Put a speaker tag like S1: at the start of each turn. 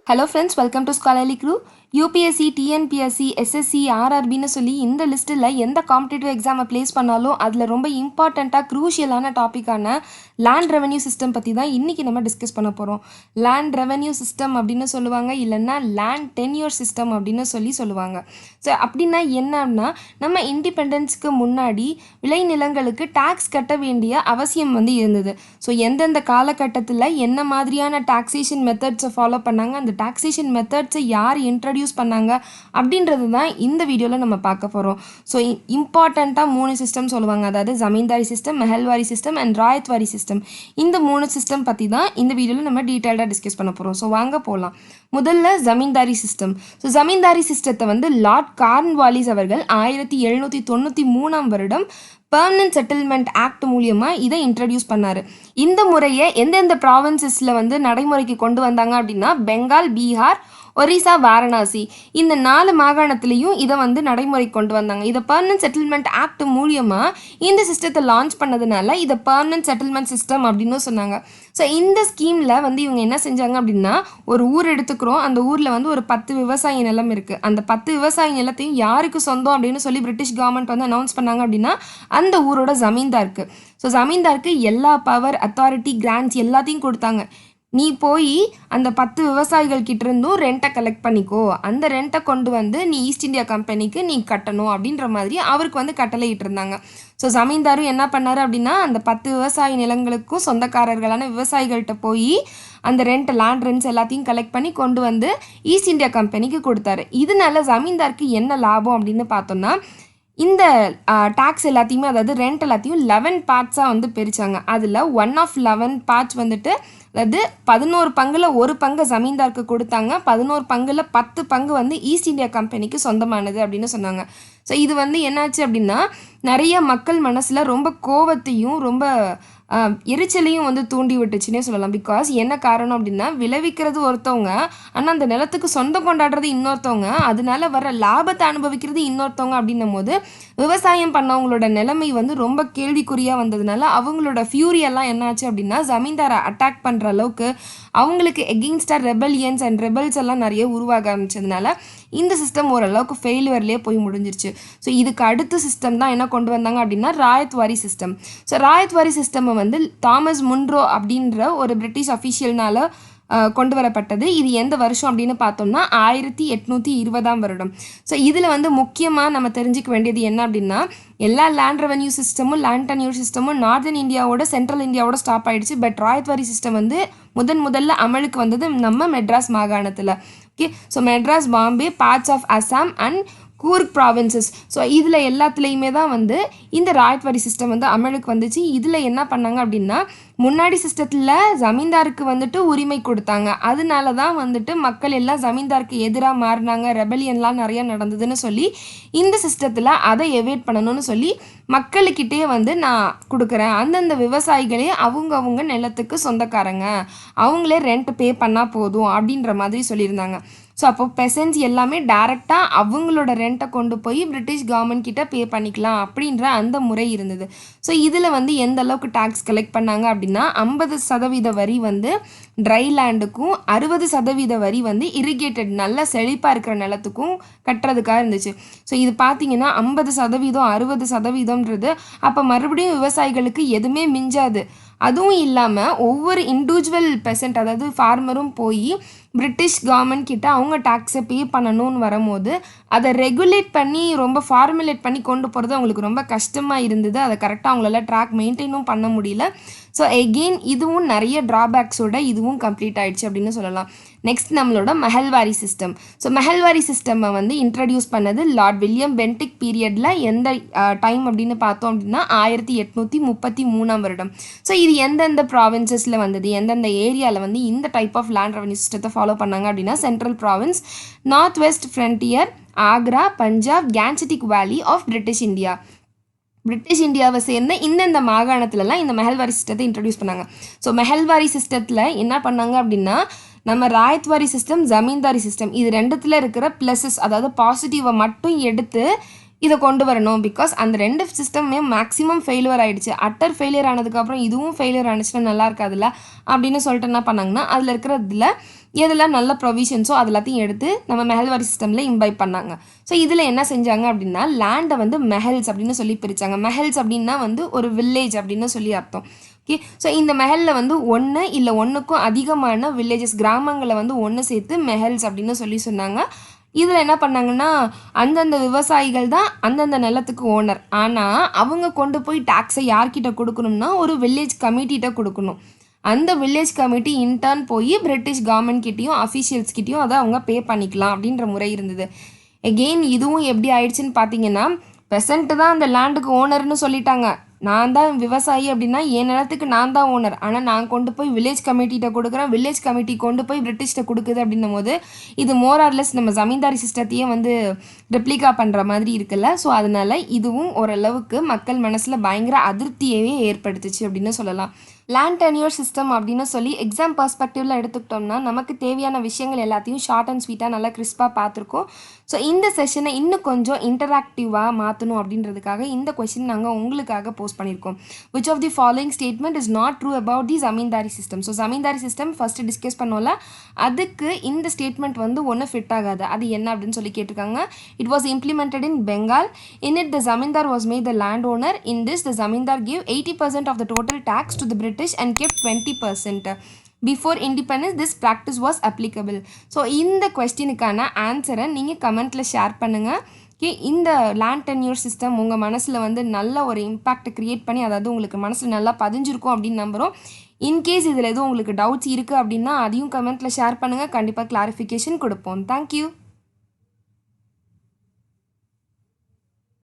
S1: Hello friends, welcome to Scholarly Crew. UPSC TNPSC SSC ஆர்ஆர்பின்னு சொல்லி இந்த லிஸ்ட்டில் எந்த காம்படிட்டிவ் எக்ஸாமை ப்ளேஸ் பண்ணாலும் அதில் ரொம்ப இம்பார்ட்டண்ட்டாக க்ரூஷியலான டாப்பிக்கான லேண்ட் ரெவன்யூ சிஸ்டம் பற்றி தான் இன்றைக்கி நம்ம டிஸ்கஸ் பண்ண போகிறோம். லேண்ட் ரெவன்யூ சிஸ்டம் அப்படின்னு சொல்லுவாங்க, இல்லைன்னா லேண்ட் டென்யூர் சிஸ்டம் அப்படின்னு சொல்லுவாங்க. ஸோ அப்படின்னா என்னன்னா, நம்ம இண்டிபெண்டன்ஸ்க்கு முன்னாடி விளைநிலங்களுக்கு டேக்ஸ் கட்ட வேண்டிய அவசியம் இருந்தது. ஸோ எந்தெந்த காலகட்டத்தில் என்ன மாதிரியான டாக்ஸேஷன் மெத்தட்ஸை ஃபாலோ பண்ணாங்க, அந்த டாக்ஸேஷன் மெத்தட்ஸை யார் இன்ட்ரடியூஸ் பண்ணாங்க அப்படின்றது தான் இந்த வீடியோவில் நம்ம பார்க்க போகிறோம். ஸோ இம்பார்ட்டண்ட்டாக 3 சிஸ்டம் சொல்லுவாங்க, அதாவது zamindari system, mahalwari system and ryotwari system. இந்த 3 சிஸ்டம் பற்றி தான் இந்த வீடியோவில் நம்ம டீட்டெயில்டாக டிஸ்கஸ் பண்ண போகிறோம். ஸோ வாங்க போகலாம். முதல்ல ஜமீன்தாரி சிஸ்டம். ஸோ ஜமீன்தாரி சிஸ்டத்தை லார்ட் கார்ன்வாலிஸ் அவர்கள் 1793 வருடம் பெர்மனன்ட் செட்டில்மெண்ட் ஆக்ட் மூலியமாக இதை இன்ட்ரடியூஸ் பண்ணார். இந்த முறையை எந்தெந்த ப்ராவின்சஸில் நடைமுறைக்கு கொண்டு வந்தாங்க அப்படின்னா, பெங்கால், பீகார், ஒரிசா, வாரணாசி, இந்த 4 மாகாணத்துலேயும் இதை நடைமுறை கொண்டு வந்தாங்க. இதை பெர்மனன்ட் செட்டில்மெண்ட் ஆக்ட் மூலியமாக இந்த சிஸ்டத்தை லான்ச் பண்ணதுனால இதை பெர்மனன்ட் செட்டில்மெண்ட் சிஸ்டம் அப்படின்னு சொன்னாங்க. ஸோ இந்த ஸ்கீமில் இவங்க என்ன செஞ்சாங்க அப்படின்னா, ஒரு ஊர் எடுத்துக்கிறோம், அந்த ஊரில் ஒரு 10 விவசாய நிலம் இருக்குது. அந்த 10 விவசாய நிலத்தையும் யாருக்கு சொந்தம் அப்படின்னு சொல்லி பிரிட்டிஷ் கவர்மெண்ட் அனௌன்ஸ் பண்ணாங்க அப்படின்னா, அந்த ஊரோட ஜமீன்தாருக்கு. ஸோ ஜமீன்தாருக்கு எல்லா பவர், அத்தாரிட்டி, கிராண்ட்ஸ் எல்லாத்தையும் கொடுத்தாங்க. நீ போய் அந்த 10 விவசாயிகள் கிட்ட இருந்தும் ரெண்ட்டை கலெக்ட் பண்ணிக்கோ, அந்த ரெண்ட்டை கொண்டு நீ ஈஸ்ட் இந்தியா கம்பெனிக்கு நீ கட்டணும் அப்படின்ற மாதிரி அவருக்கு கட்டளை இட்டு இருந்தாங்க. ஸோ ஜமீன்தாரும் என்ன பண்ணார் அப்படின்னா, அந்த 10 விவசாய நிலங்களுக்கும் சொந்தக்காரர்களான விவசாயிகள்கிட்ட போய் அந்த லேண்ட் ரெண்ட்ஸ் எல்லாத்தையும் கலெக்ட் பண்ணி கொண்டு ஈஸ்ட் இந்தியா கம்பெனிக்கு கொடுத்தாரு. இதனால ஜமீன்தாருக்கு என்ன லாபம் அப்படின்னு பார்த்தோம்னா, இந்த டேக்ஸ் எல்லாத்தையுமே, அதாவது ரெண்ட் எல்லாத்தையும் 11 பார்ட்ஸாக பிரித்தாங்க. அதில் 1 of 11 பார்ட்ஸ் அதாவது 11 பங்கில் 1 பங்கு ஜமீன்தாருக்கு கொடுத்தாங்க, 11 பங்கில் 10 பங்கு ஈஸ்ட் இந்தியா கம்பெனிக்கு சொந்தமானது அப்படின்னு சொன்னாங்க. ஸோ இது என்னாச்சு அப்படின்னா, நிறைய மக்கள் மனசில் ரொம்ப கோபத்தையும் ரொம்ப எரிச்சலையும் தூண்டி விட்டுச்சுன்னே சொல்லலாம். பிகாஸ் என்ன காரணம் அப்படின்னா, விளைவிக்கிறது ஒருத்தவங்க, ஆனால் அந்த நிலத்துக்கு சொந்தம் கொண்டாடுறது இன்னொருத்தவங்க, அதனால வர லாபத்தை அனுபவிக்கிறது இன்னொருத்தவங்க அப்படின்னும் போது விவசாயம் பண்ணவங்களோட நிலைமை ரொம்ப கேள்விக்குறியாக வந்ததுனால அவங்களோட ஃபியூரியெல்லாம் என்னாச்சு அப்படின்னா, ஜமீன்தாரை அட்டாக் பண்ணுற அளவுக்கு அவங்களுக்கு எகெயின்ஸ்டாக ரெபல்லியன்ஸ் அண்ட் ரெபல்ஸ் எல்லாம் நிறைய உருவாக ஆரம்பிச்சதுனால இந்த சிஸ்டம் ஓரளவுக்கு ஃபெயிலியர்லேயே போய் முடிஞ்சிருச்சு. ஸோ இதுக்கு அடுத்த சிஸ்டம் தான் என்ன கொண்டு வந்தாங்க அப்படின்னா, ryotwari system. So ryotwari system Thomas Munro அப்படின்ற ஒரு பிரிட்டிஷ் அஃபீஷியல்னால கொண்டு வரப்பட்டது. இது எந்த வருஷம் அப்படின்னு பார்த்தோம்னா 1820 வருடம். ஸோ இதில் முக்கியமாக நம்ம தெரிஞ்சிக்க வேண்டியது என்ன அப்படின்னா, எல்லா லேண்ட் ரெவன்யூ சிஸ்டமும் லேண்ட் டென்யூர் சிஸ்டமும் நார்தன் இந்தியாவோட சென்ட்ரல் இந்தியாவோட ஸ்டாப் ஆகிடுச்சு. பட் ராயத்வாரி சிஸ்டம் முதல்ல அமலுக்கு வந்தது நம்ம மெட்ராஸ் மாகாணத்தில். Okay, so Madras, Bombay, parts of Assam and Coorg provinces. So இதில் எல்லாத்துலேயுமே தான் இந்த ராயத்வாரி சிஸ்டம் அமலுக்கு வந்துச்சு. இதில் என்ன பண்ணாங்க அப்படின்னா, முன்னாடி சிஸ்டத்தில் ஜமீன்தாருக்கு உரிமை கொடுத்தாங்க, அதனால தான் மக்கள் எல்லாம் ஜமீன்தாருக்கு எதிராக மாறினாங்க, ரெபலியன்லாம் நிறையா நடந்ததுன்னு சொல்லி இந்த சிஸ்டத்தில் அதை எவேட் பண்ணணும்னு சொல்லி மக்களுக்கிட்டே நான் கொடுக்குறேன், அந்தந்த விவசாயிகளே அவங்க நிலத்துக்கு சொந்தக்காரங்க, அவங்களே ரெண்ட் பே பண்ணால் போதும் அப்படின்ற மாதிரி சொல்லியிருந்தாங்க. ஸோ அப்போ பெசன்ஸ் எல்லாமே டைரெக்டாக அவங்களோட ரெண்ட்டை கொண்டு போய் பிரிட்டிஷ் கவர்மெண்ட் கிட்ட பே பண்ணிக்கலாம் அப்படின்ற அந்த முறை இருந்தது. ஸோ இதில் எந்த அளவுக்கு டேக்ஸ் கலெக்ட் பண்ணாங்க அப்படின்னா, 50% வரி ட்ரை லேண்டுக்கும், 60% வரி இரிகேட்டட் நல்ல செழிப்பாக இருக்கிற நிலத்துக்கும் கட்டுறதுக்காக இருந்துச்சு. ஸோ இது பார்த்தீங்கன்னா 50%, 60%ன்றது அப்போ மறுபடியும் விவசாயிகளுக்கு எதுவுமே மிஞ்சாது. அதுவும் இல்லாமல் ஒவ்வொரு இண்டிவிஜுவல் பெர்சன்ட், அதாவது ஃபார்மரும் போய் பிரிட்டிஷ் கவர்மெண்ட் கிட்ட அவங்க டேக்ஸை பே பண்ணணும்னு வரும்போது அதை ரெகுலேட் பண்ணி ரொம்ப ஃபார்முலேட் பண்ணி கொண்டு போகிறது அவங்களுக்கு ரொம்ப கஷ்டமாக இருந்தது. அதை கரெக்டாக அவங்களால ட்ராக் மெயின்டைனும் பண்ண முடியல. ஸோ எகெயின் இதுவும் நிறைய ட்ராபேக்ஸோட இதுவும் கம்ப்ளீட் ஆகிடுச்சு அப்படின்னு சொல்லலாம். நெக்ஸ்ட் நம்மளோட மெஹல்வாரி சிஸ்டம். ஸோ மெஹல்வாரி சிஸ்டம்மை இன்ட்ரடியூஸ் பண்ணது லார்ட் வில்லியம் பென்டிக் பீரியடில் எந்த டைம் அப்படின்னு பார்த்தோம் அப்படின்னா 1833 வருடம். ஸோ இது எந்தெந்த ப்ராவின்சஸில் எந்தெந்த ஏரியாவில் இந்த டைப் ஆஃப் லேண்ட் ரெவன்யூ சிஸ்டத்தை ஃபாலோ பண்ணாங்க அப்படின்னா, central province, north west frontier, Agra, Punjab, Gangetic valley of British India. British இந்தியாவை சேர்ந்த இந்தந்த மாகாணத்துலலாம் இந்த மெஹல்வாரி சிஸ்டத்தை இன்ட்ரடியூஸ் பண்ணாங்க. ஸோ மெஹல்வாரி சிஸ்டத்தில் என்ன பண்ணாங்க அப்படின்னா, நம்ம ராயத்வாரி சிஸ்டம், ஜமீன்தாரி சிஸ்டம், இது ரெண்டுத்தில் இருக்கிற ப்ளஸஸ், அதாவது பாசிட்டிவை மட்டும் எடுத்து இதை கொண்டு வரணும். பிகாஸ் அந்த 2 சிஸ்டமுமே மேக்ஸிமம் ஃபெயிலியர் ஆயிடுச்சு. அட்டர் ஃபெயிலியர் ஆனதுக்கப்புறம் இதுவும் ஃபெயிலியர் ஆனிச்சுன்னா நல்லா இருக்காதுல்ல அப்படின்னு சொல்லிட்டு என்ன பண்ணாங்கன்னா, அதில் இருக்கிறதுல எதெல்லாம் நல்ல ப்ரொவிஷன்ஸோ அது எல்லாத்தையும் எடுத்து நம்ம மெஹல்வாரி சிஸ்டமில் இம்பைப் பண்ணாங்க. ஸோ இதில் என்ன செஞ்சாங்க அப்படின்னா, லேண்டை வந்து மெஹல்ஸ் அப்படின்னு சொல்லி பிரித்தாங்க. மெஹல்ஸ் அப்படின்னா வந்து ஒரு வில்லேஜ் அப்படின்னு சொல்லி அர்த்தம். ஓகே, ஸோ இந்த மெஹலில் வந்து 1 இல்லை 1க்கும் அதிகமான வில்லேஜஸ் கிராமங்களை வந்து ஒன்று சேர்த்து மெஹல்ஸ் அப்படின்னு சொல்லி சொன்னாங்க. இதில் என்ன பண்ணாங்கன்னா, அந்தந்த விவசாயிகள் தான் அந்தந்த நிலத்துக்கு ஓனர். ஆனால் அவங்க கொண்டு போய் டேக்ஸை யார்கிட்ட கொடுக்கணும்னா ஒரு வில்லேஜ் கமிட்டிகிட்ட கொடுக்கணும். அந்த வில்லேஜ் கமிட்டி இன்டர்ன் போய் பிரிட்டிஷ் கவர்மெண்ட் கிட்டேயும் அஃபீஷியல்ஸ்கிட்டையும் அதை அவங்க பே பண்ணிக்கலாம் அப்படின்ற முறை இருந்தது. எகெயின் இதுவும் எப்படி ஆயிடுச்சுன்னு பார்த்தீங்கன்னா, பெசண்ட்டு தான் அந்த லேண்டுக்கு ஓனர்னு சொல்லிட்டாங்க. நான் தான் விவசாயி அப்படின்னா என் நிலத்துக்கு நான் தான் ஓனர். ஆனால் நான் கொண்டு போய் வில்லேஜ் கமிட்டிகிட்ட கொடுக்குறேன், வில்லேஜ் கமிட்டி கொண்டு போய் பிரிட்டிஷ்கிட்ட கொடுக்குது அப்படின்னும் போது இது மோர் ஆர்லெஸ் நம்ம ஜமீன்தாரி சிஸ்டத்தையே வந்து ரெப்ளிகா பண்ணுற மாதிரி இருக்குல்ல. ஸோ அதனால் இதுவும் ஓரளவுக்கு மக்கள் மனசில் பயங்கர அதிருப்தியவே ஏற்படுத்துச்சு அப்படின்னு சொல்லலாம். லேண்ட் டென்யூர் சிஸ்டம் அப்படின்னு சொல்லி எக்ஸாம் பர்ஸ்பெக்டிவில் எடுத்துக்கிட்டோம்னா நமக்கு தேவையான விஷயங்கள் எல்லாத்தையும் ஷார்ட் அண்ட் ஸ்வீட்டாக நல்லா கிறிஸ்பாக பார்த்துருக்கோம். ஸோ இந்த செஷனை இன்னும் கொஞ்சம் இன்டராக்டிவாக மாற்றணும் அப்படின்றதுக்காக இந்த கொஷின் நாங்கள் உங்களுக்காக போஸ்ட் பண்ணியிருக்கோம். Which of the following statement is not true about the zamindari system. So zamindari system first discuss பண்ணோம்ல, அதுக்கு இந்த ஸ்டேட்மெண்ட் வந்து ஒன்றும் ஃபிட் ஆகாது. அது என்ன அப்படின்னு சொல்லி கேட்டிருக்காங்க. It was implemented in Bengal. In it the zamindar was made the land owner. In this the zamindar gave 80% of the total tax to the British and kept 20%. Before independence this practice was applicable. So இந்த கொஸ்டினுக்கான ஆன்சரை நீங்கள் கமெண்ட்டில் share பண்ணுங்கள். Okay, இந்த land tenure system உங்கள் மனசில் வந்து நல்ல ஒரு இம்பேக்ட் க்ரியேட் பண்ணி, அதாவது உங்களுக்கு மனசில் நல்லா பதிஞ்சிருக்கும் அப்படின்னு நம்புகிறோம். இன்கேஸ் இதில் எதுவும் உங்களுக்கு டவுட்ஸ் இருக்குது அப்படின்னா அதையும் கமெண்ட்டில் ஷேர் பண்ணுங்கள். கண்டிப்பாக கிளாரிஃபிகேஷன் கொடுப்போம். தேங்க்யூ.